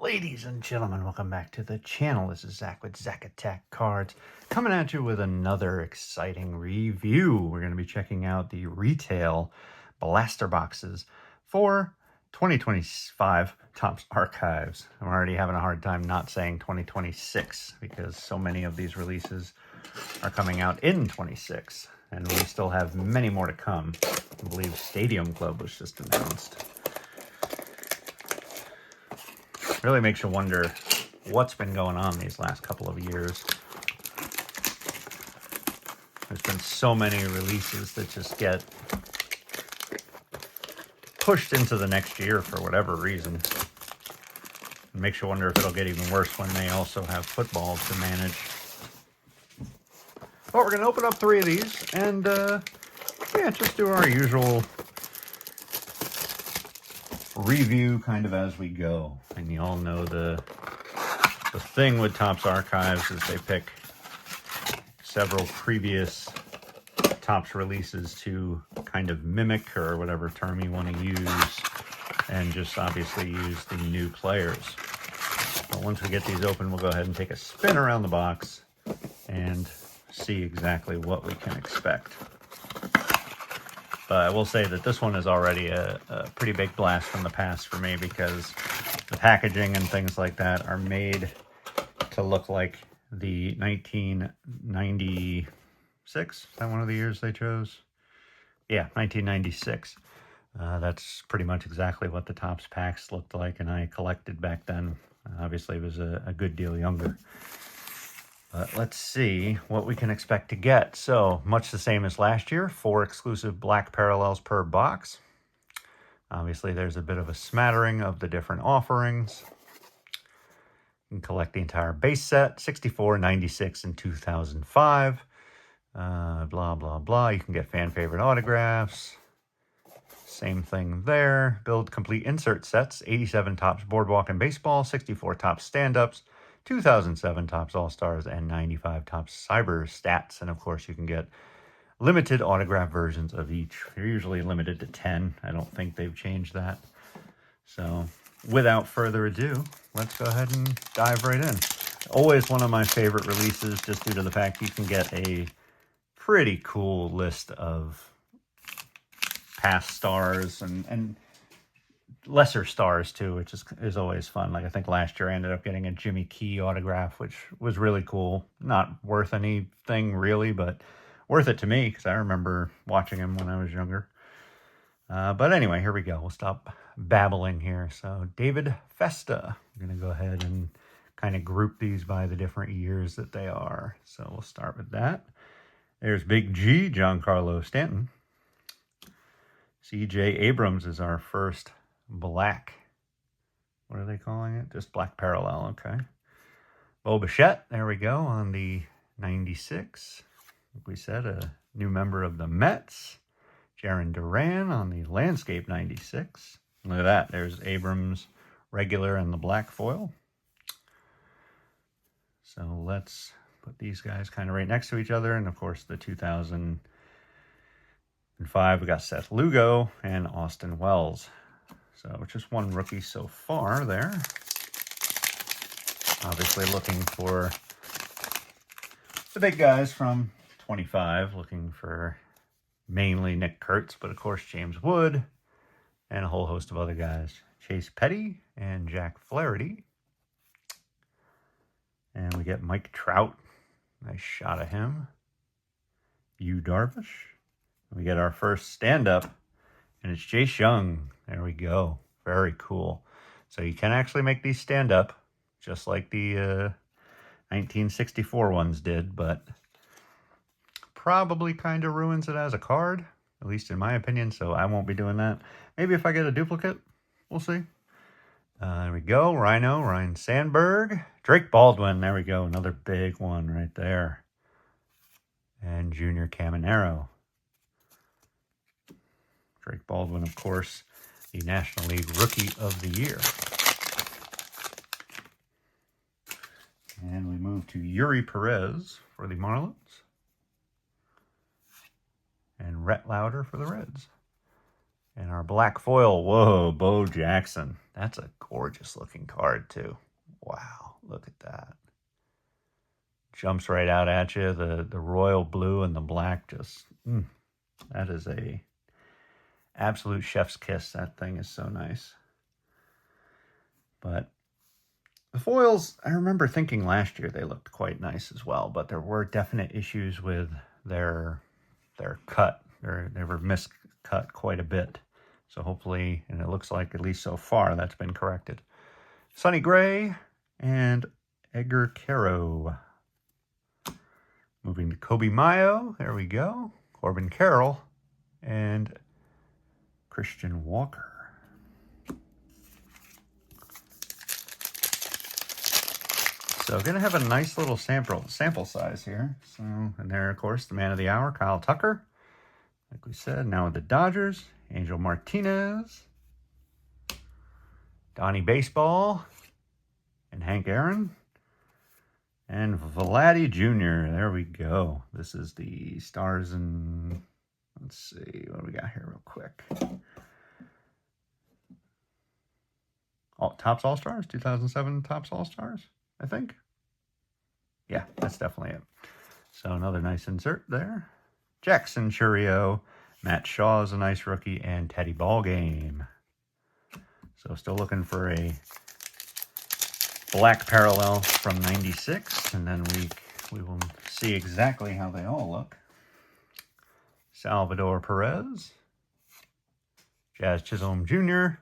Ladies and gentlemen, welcome back to the channel. This is Zach with Zach Attack Cards, coming at you with another exciting review. We're going to be checking out the retail blaster boxes for 2025 Topps Archives. I'm already having a hard time not saying 2026 because so many of these releases are coming out in 26, and we still have many more to come. I believe Stadium Club was just announced. Really makes you wonder what's been going on these last couple of years. There's been so many releases that just get pushed into the next year for whatever reason. It makes you wonder if it'll get even worse when they also have football to manage. But we're going to open up 3 of these and yeah, just do our usual review kind of as we go. And you all know the thing with Topps Archives is they pick several previous Topps releases to kind of mimic, or whatever term you want to use, and just obviously use the new players. But once we get these open, we'll go ahead and take a spin around the box and see exactly what we can expect. But I will say that this one is already a pretty big blast from the past for me, because the packaging and things like that are made to look like the 1996. Is that one of the years they chose? Yeah, 1996. That's pretty much exactly what the Topps packs looked like, and I collected back then. Obviously, it was a good deal younger. But let's see what we can expect to get. So, much the same as last year, 4 exclusive black parallels per box. Obviously, there's a bit of a smattering of the different offerings. You can collect the entire base set, 64, 96, and 2005. Blah, blah, blah. You can get fan favorite autographs. Same thing there. Build complete insert sets, 87 Topps Boardwalk and Baseball, 64 Topps Stand-Ups, 2007 Topps All-Stars, and 95 Topps Cyber Stats. And of course, you can get limited autograph versions of each. You're usually limited to 10. I don't think they've changed that. So without further ado, let's go ahead and dive right in. Always one of my favorite releases, just due to the fact you can get a pretty cool list of past stars and lesser stars too, which is always fun. Like, I think last year I ended up getting a Jimmy Key autograph, which was really cool. Not worth anything really, but worth it to me because I remember watching him when I was younger. But anyway, here we go. We'll stop babbling here. So David Festa. I'm going to go ahead and kind of group these by the different years that they are. So we'll start with that. There's Big G, Giancarlo Stanton. C.J. Abrams is our first black. What are they calling it? Just black parallel, okay. Bo Bichette, there we go, on the 96. Like we said, a new member of the Mets. Jaron Duran on the landscape 96. Look at that. There's Abrams regular and the black foil. So let's put these guys kind of right next to each other. And of course, the 2005, we got Seth Lugo and Austin Wells. So just one rookie so far there. Obviously looking for the big guys from 25, looking for mainly Nick Kurtz, but of course James Wood and a whole host of other guys. Chase Petty and Jack Flaherty. And we get Mike Trout. Nice shot of him. Yu Darvish. We get our first stand-up, and it's Jace Young. There we go. Very cool. So you can actually make these stand up, just like the 1964 ones did, but probably kind of ruins it as a card, at least in my opinion, so I won't be doing that. Maybe if I get a duplicate, we'll see. There we go. Ryan Sandberg. Drake Baldwin. There we go. Another big one right there. And Junior Caminero. Drake Baldwin, of course, the National League Rookie of the Year. And we move to Yuri Perez for the Marlins. And Rhett Lauder for the Reds. And our black foil, whoa, Bo Jackson. That's a gorgeous looking card too. Wow, look at that. Jumps right out at you. The royal blue and the black just, that is a absolute chef's kiss. That thing is so nice. But the foils, I remember thinking last year they looked quite nice as well, but there were definite issues with their cut. They were miscut quite a bit. So hopefully, and it looks like at least so far, that's been corrected. Sonny Gray and Edgar Caro. Moving to Kobe Mayo, there we go. Corbin Carroll and Christian Walker. So going to have a nice little sample size here. So, and there, of course, the man of the hour, Kyle Tucker. Like we said, now with the Dodgers, Angel Martinez, Donnie Baseball, and Hank Aaron, and Vladdy Jr. There we go. This is the Stars and, let's see, what do we got here real quick? Topps All-Stars, 2007 Topps All-Stars, I think. Yeah, that's definitely it. So another nice insert there. Jackson Churio, Matt Shaw is a nice rookie, and Teddy Ballgame. So still looking for a black parallel from 96, and then we will see exactly how they all look. Salvador Perez, Jazz Chisholm Jr.,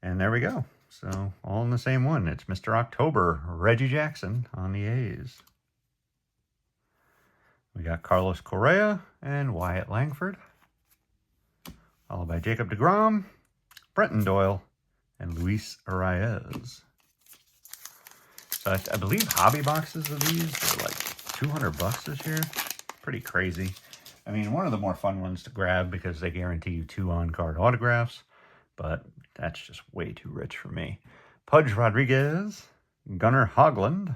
and there we go. So all in the same one. It's Mr. October, Reggie Jackson on the A's. We got Carlos Correa and Wyatt Langford, followed by Jacob deGrom, Brenton Doyle, and Luis Arias. So I believe hobby boxes of these are like $200 this year. Pretty crazy. I mean, one of the more fun ones to grab because they guarantee you 2 on-card autographs, but that's just way too rich for me. Pudge Rodriguez, Gunnar Hoglund,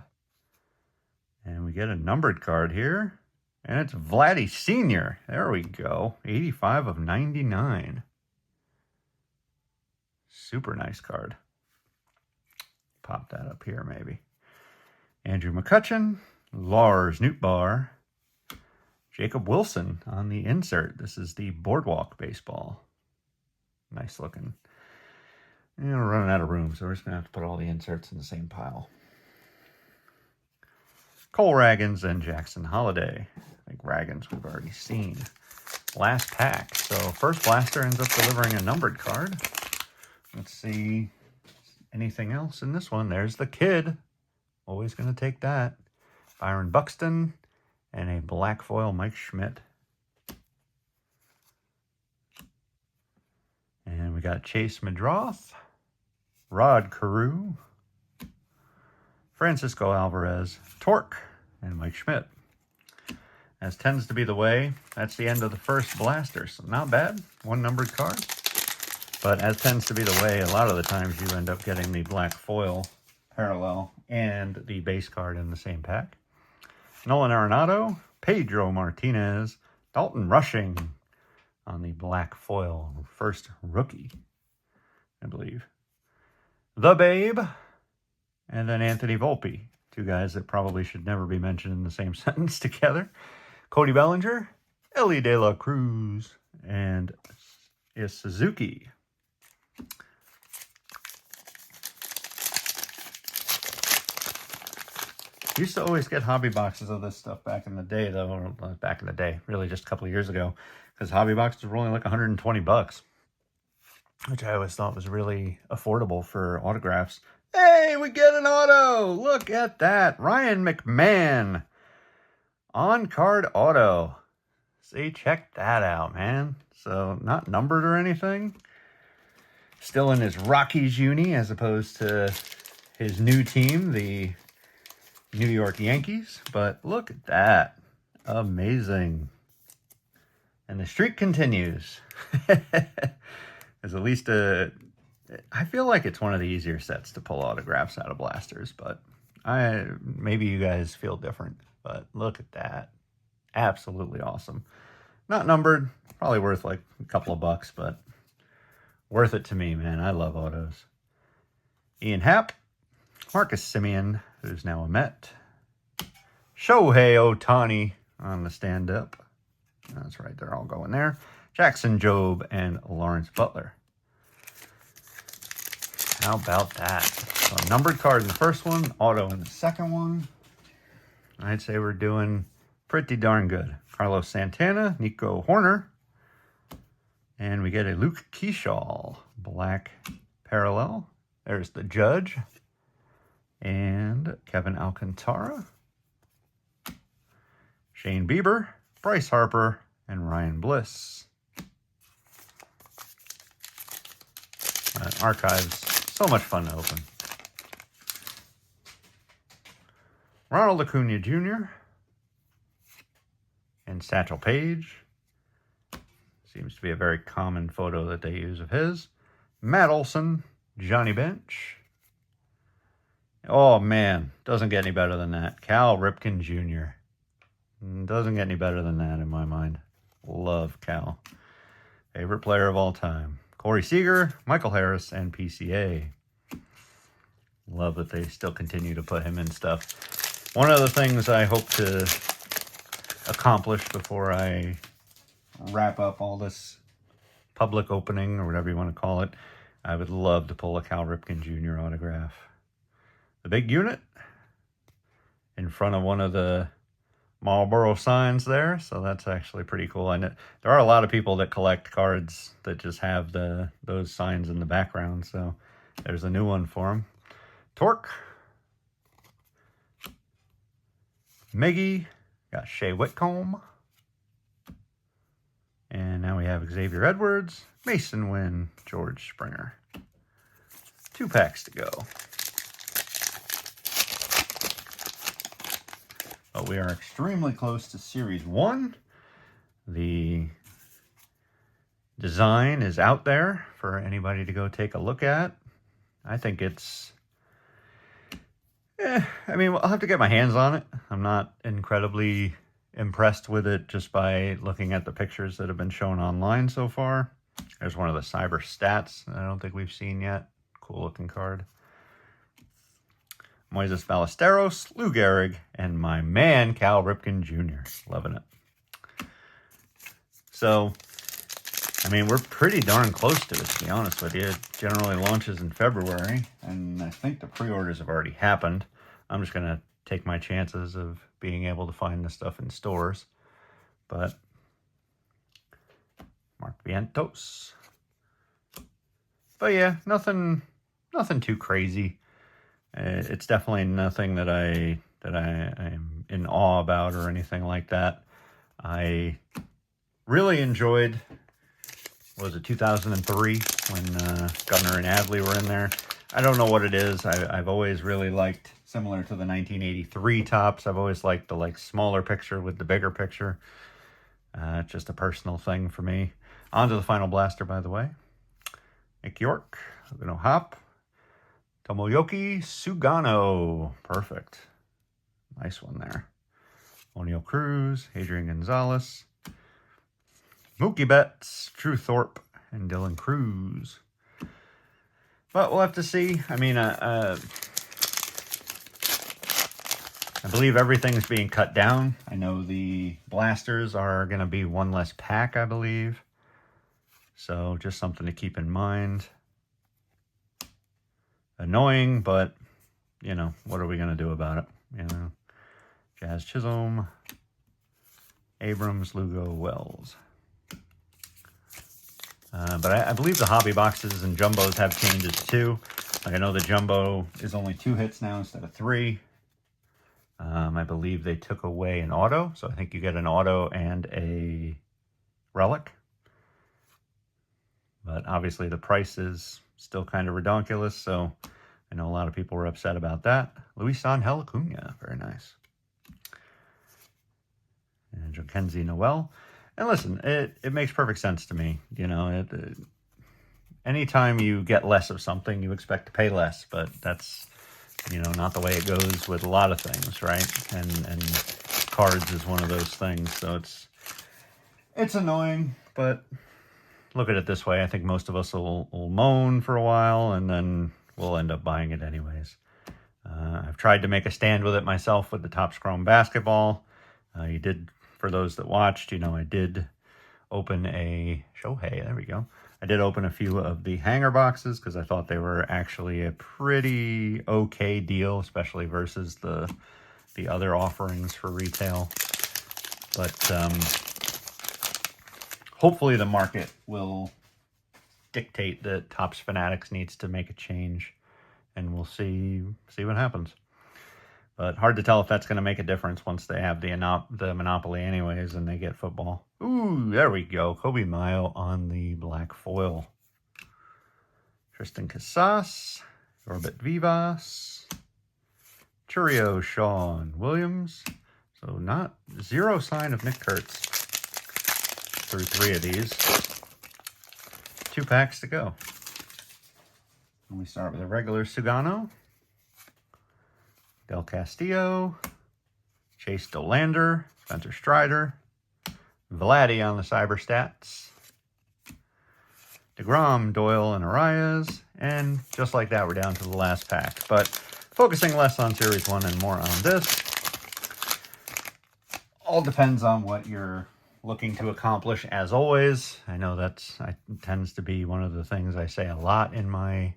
and we get a numbered card here, and it's Vladdy Sr. There we go, 85 of 99. Super nice card. Pop that up here maybe. Andrew McCutchen, Lars Nootbaar, Jacob Wilson on the insert. This is the Boardwalk Baseball. Nice looking. And we're running out of room, so we're just going to have to put all the inserts in the same pile. Cole Raggins and Jackson Holiday. I think Raggins we've already seen. Last pack. So first blaster ends up delivering a numbered card. Let's see anything else in this one. There's the kid. Always going to take that. Byron Buxton and a black foil Mike Schmidt. And we got Chase Madroth, Rod Carew, Francisco Alvarez, Torque, and Mike Schmidt. As tends to be the way, that's the end of the first blaster. So not bad. 1 numbered card. But as tends to be the way, a lot of the times you end up getting the black foil parallel and the base card in the same pack. Nolan Arenado, Pedro Martinez, Dalton Rushing on the black foil, first rookie, I believe. The Babe, and then Anthony Volpe, 2 guys that probably should never be mentioned in the same sentence together. Cody Bellinger, Ellie De La Cruz, and is Suzuki. Used to always get hobby boxes of this stuff back in the day, though. Or back in the day, really just a couple of years ago, because hobby boxes were only like $120, which I always thought was really affordable for autographs. Hey, we get an auto! Look at that! Ryan McMahon. On-card auto. See, check that out, man. So, not numbered or anything. Still in his Rockies uni, as opposed to his new team, the New York Yankees. But look at that. Amazing. And the streak continues. There's at least I feel like it's one of the easier sets to pull autographs out of blasters, but maybe you guys feel different. But look at that. Absolutely awesome. Not numbered, probably worth like a couple of bucks, but Worth it to me, man. I love autos. Ian Happ, Marcus Simeon, who's now a Met. Shohei Ohtani on the stand-up. That's right, they're all going there. Jackson Jobe and Lawrence Butler. How about that? So numbered card in the first one, auto in the second one. I'd say we're doing pretty darn good. Carlos Santana, Nico Horner. And we get a Luke Keyshaw, black parallel. There's the Judge. And Kevin Alcantara. Shane Bieber, Bryce Harper, and Ryan Bliss. Archives, so much fun to open. Ronald Acuna Jr. and Satchel Paige. Seems to be a very common photo that they use of his. Matt Olson, Johnny Bench. Oh man, doesn't get any better than that. Cal Ripken Jr. Doesn't get any better than that in my mind. Love Cal. Favorite player of all time. Corey Seager, Michael Harris, and PCA. Love that they still continue to put him in stuff. One of the things I hope to accomplish before I wrap up all this public opening, or whatever you want to call it, I would love to pull a Cal Ripken Jr. autograph. The big unit in front of one of the Marlboro signs there, so that's actually pretty cool. I know there are a lot of people that collect cards that just have those signs in the background, so there's a new one for them. Torque, Miggy, got Shea Whitcomb, and now we have Xavier Edwards, Mason Wynn, George Springer. 2 packs to go. But we are extremely close to Series 1. The design is out there for anybody to go take a look at. I think it's... I mean, I'll have to get my hands on it. I'm not incredibly impressed with it just by looking at the pictures that have been shown online so far. There's one of the Cyber Stats that I don't think we've seen yet. Cool looking card. Moises Ballesteros, Lou Gehrig, and my man, Cal Ripken Jr. Loving it. So, I mean, we're pretty darn close to it, to be honest with you. It generally launches in February, and I think the pre-orders have already happened. I'm just going to take my chances of being able to find this stuff in stores. But, Mark Vientos. But yeah, nothing too crazy. It's definitely nothing that I'm in awe about or anything like that. I really enjoyed, was it 2003 when Gunnar and Adley were in there? I don't know what it is. I've always really liked, similar to the 1983 tops, I've always liked the smaller picture with the bigger picture. It's just a personal thing for me. On to the final blaster, by the way. Nick York, Hop. Tomoyoki Sugano. Perfect. Nice one there. O'Neal Cruz, Adrian Gonzalez. Mookie Betts, Drew Thorpe, and Dylan Cruz. But we'll have to see. I mean, I believe everything's being cut down. I know the blasters are going to be 1 less pack, I believe. So just something to keep in mind. Annoying, but, what are we going to do about it? Jazz Chisholm, Abrams, Lugo, Wells. But I believe the hobby boxes and jumbos have changes too. I know the jumbo is only 2 hits now instead of 3. I believe they took away an auto, so I think you get an auto and a relic. But obviously the price is still kind of redonkulous, so I know a lot of people were upset about that. Luis Angel Acuna, very nice. And Jockenzie Noel. And listen, it makes perfect sense to me. Anytime you get less of something, you expect to pay less, but that's, not the way it goes with a lot of things, right? And cards is one of those things, so it's annoying, but look at it this way. I think most of us will moan for a while, and then we'll end up buying it anyways. I've tried to make a stand with it myself with the Topps Chrome basketball. You did, for those that watched, you know, I did open a Shohei. There we go. I did open a few of the hanger boxes because I thought they were actually a pretty okay deal, especially versus the other offerings for retail. But hopefully the market will dictate that Topps Fanatics needs to make a change, and we'll see what happens. But hard to tell if that's going to make a difference once they have the monopoly anyways and they get football. Ooh, there we go. Kobe Mayo on the black foil. Tristan Casas, Orbit Vivas, Churio Sean Williams. So not zero sign of Nick Kurtz through 3 of these. 2 packs to go. And we start with a regular Sugano, Del Castillo, Chase Dolander, Spencer Strider, Vladdy on the Cyber Stats, DeGrom, Doyle, and Arias, and just like that, we're down to the last pack. But focusing less on Series 1 and more on this. All depends on what you're looking to accomplish, as always. I know that tends to be one of the things I say a lot in my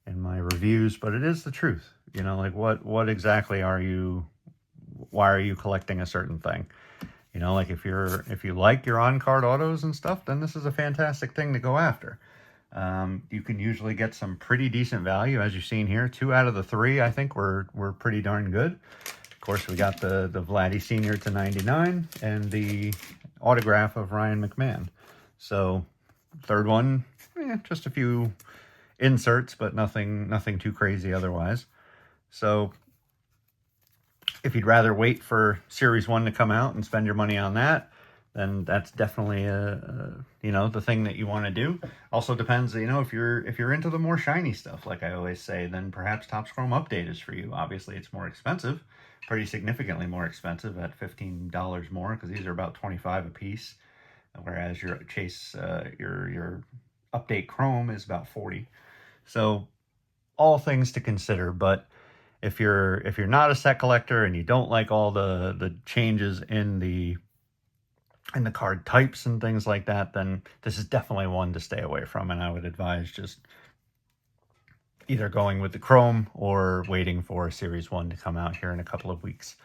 reviews, but it is the truth. You know, like what exactly why are you collecting a certain thing? You know, like if you like your on-card autos and stuff, then this is a fantastic thing to go after. You can usually get some pretty decent value, as you've seen here. 2 out of the 3, I think, were pretty darn good. Of course, we got the Vladdy Senior /99 and the autograph of Ryan McMahon. So, third one, just a few inserts, but nothing too crazy otherwise. So if you'd rather wait for Series 1 to come out and spend your money on that, then that's definitely the thing that you want to do. Also depends, if you're into the more shiny stuff, like I always say, then perhaps Topps Chrome Update is for you. Obviously, it's more expensive, pretty significantly more expensive at $15 more, because these are about $25 a piece, whereas your Chase, your Update Chrome is about $40. So all things to consider. But if you're not a set collector and you don't like all the changes in the card types and things like that, then this is definitely one to stay away from. And I would advise just either going with the Chrome or waiting for Series 1 to come out here in a couple of weeks.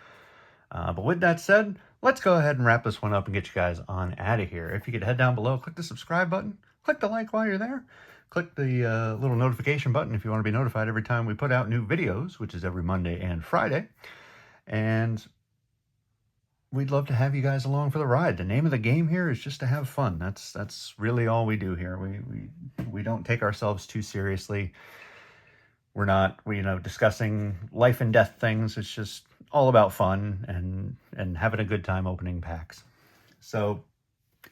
But with that said, let's go ahead and wrap this one up and get you guys on out of here. If you could head down below, click the subscribe button, click the like while you're there. Click the little notification button if you want to be notified every time we put out new videos, which is every Monday and Friday. And we'd love to have you guys along for the ride. The name of the game here is just to have fun. That's really all we do here. We don't take ourselves too seriously. We're not discussing life and death things. It's just all about fun and having a good time opening packs. So,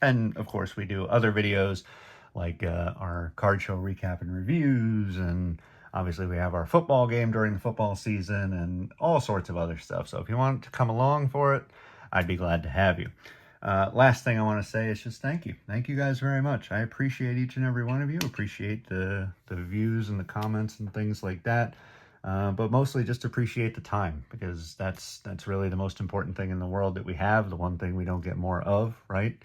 and of course we do other videos like our card show recap and reviews, and obviously we have our football game during the football season and all sorts of other stuff. So if you want to come along for it, I'd be glad to have you. Last thing I want to say is just thank you. Thank you guys very much. I appreciate each and every one of you. Appreciate the views and the comments and things like that. But mostly just appreciate the time, because that's really the most important thing in the world that we have, the one thing we don't get more of, right?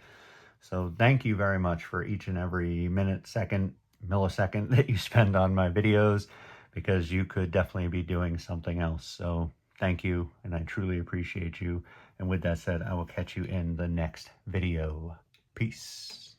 So thank you very much for each and every minute, second, millisecond that you spend on my videos, because you could definitely be doing something else. So thank you, and I truly appreciate you. And with that said, I will catch you in the next video. Peace.